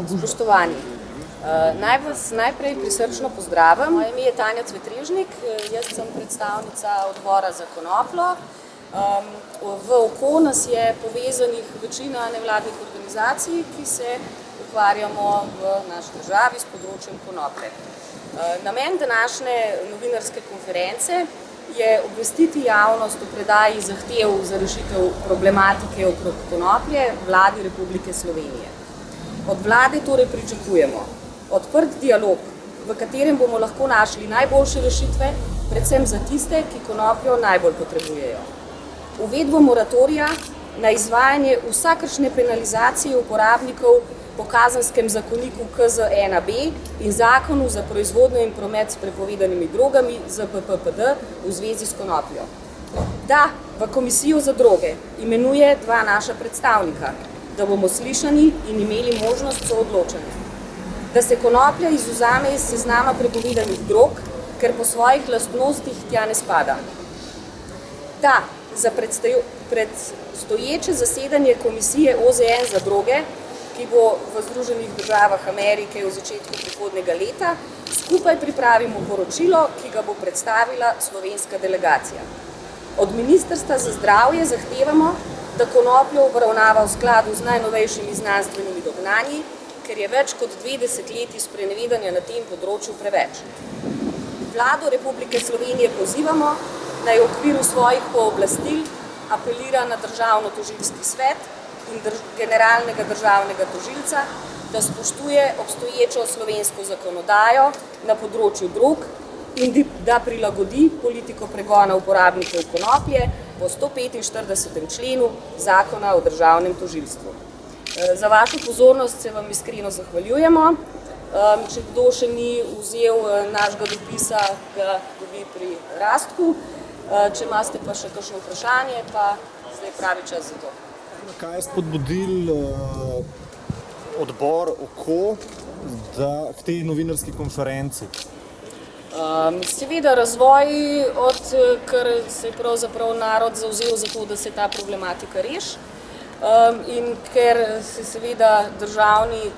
Spoštovani, naj vas najprej prisrčno pozdravim. Moje ime je Tanja Cvetrežnik, jaz sem predstavnica odbora za konopljo. V oko nas je povezanih večina nevladnih organizacij, ki se ukvarjamo v naši državi s področjem konoplje. Namen današnje novinarske konference je obvestiti javnost o predaji zahtev za rešitev problematike okrog konoplje Vladi Republike Slovenije. Od vlade torej pričakujemo odprt dialog, v katerem bomo lahko našli najboljše rešitve, predvsem za tiste, ki konopljo najbolj potrebujejo. Uvedbo moratorija na izvajanje vsakršne penalizacije uporabnikov po kazenskem zakoniku KZ-1B in zakonu za proizvodnjo in promet s prepovedanimi drogami ZPPPD v zvezi s konopljo. Da v Komisijo za droge imenuje dva naša predstavnika, da bomo slišani in imeli možnost soodločanja. Da se konoplja izvzame iz seznama prepovedanih drog, ker po svojih lastnostih tja ne spada. Da za predstoječe zasedanje Komisije OZN za droge, ki bo v Združenih državah Amerike v začetku prihodnjega leta, skupaj pripravimo poročilo, ki ga bo predstavila slovenska delegacija. Od Ministrstva za zdravje zahtevamo, da konopljo obravnava v skladu z najnovejšimi znanstvenimi dognanji, ker je več kot 2 desetletji sprenevedanja na tem področju preveč. Vlado Republike Slovenije pozivamo, naj v okviru svojih pooblastil apelira na Državno-tožilski svet in generalnega državnega tožilca, da spoštuje obstoječo slovensko zakonodajo na področju drog in da prilagodi politiko pregona uporabnikov konoplje po 145. členu Zakona o državnem tožilstvu. Za vašo pozornost se vam iskreno zahvaljujemo. Če kdo še ni vzel našega dopisa, ga dobi pri Rastku. Če imate pa še kakšno vprašanje, pa zdaj pravi čas za to. Kaj je spodbudil odbor OKO k tej novinarski konferenci? Seveda razvoj, odkar se je pravzaprav narod zavzel za to, da se ta problematika reši, in ker se seveda državni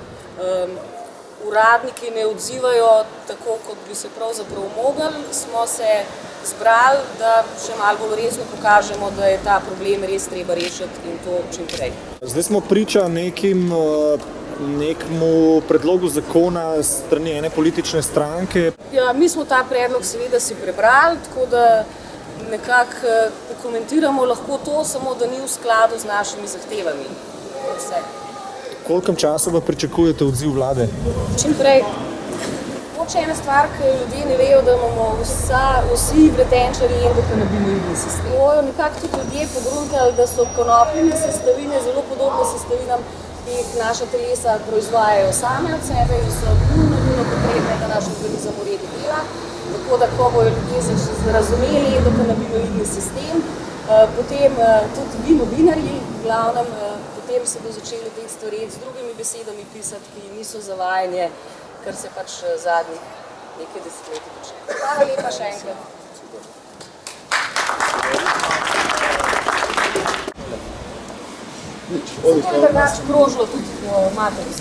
uradniki ne odzivajo tako, kot bi se pravzaprav mogli, smo se zbrali, da še malo bolj resno pokažemo, da je ta problem res treba rešiti in to čim prej. Zdaj smo priča nekemu predlogu zakona strani ene politične stranke. Ja, mi smo ta predlog seveda si prebrali, tako da nekako pokomentiramo lahko to, samo da ni v skladu z našimi zahtevami. Vse. V kolikem času pa pričakujete odziv vlade? Čim prej. Še ena stvar, ki ljudje ne vejo, da imamo vsi vretenčarji endokanabinoidni sistem. Nekako tudi ljudje pogruntali, da so konopljine sestavine zelo podobne sestavinam, ki jih naša telesa proizvajajo same od sebe in so nujno potrebne, da naš organizem v redu dela. Tako da, ko bojo ljudje razumeli endokanabinoidni sistem, potem tudi vi novinarji, v glavnem, potem se bo začeli te stvari z drugimi besedami pisati, ki niso zavajanje, kar se pač zadnjih nekaj desetletij počne. Hvala lepa še enkrat. To je drugače krožilo tudi po materi.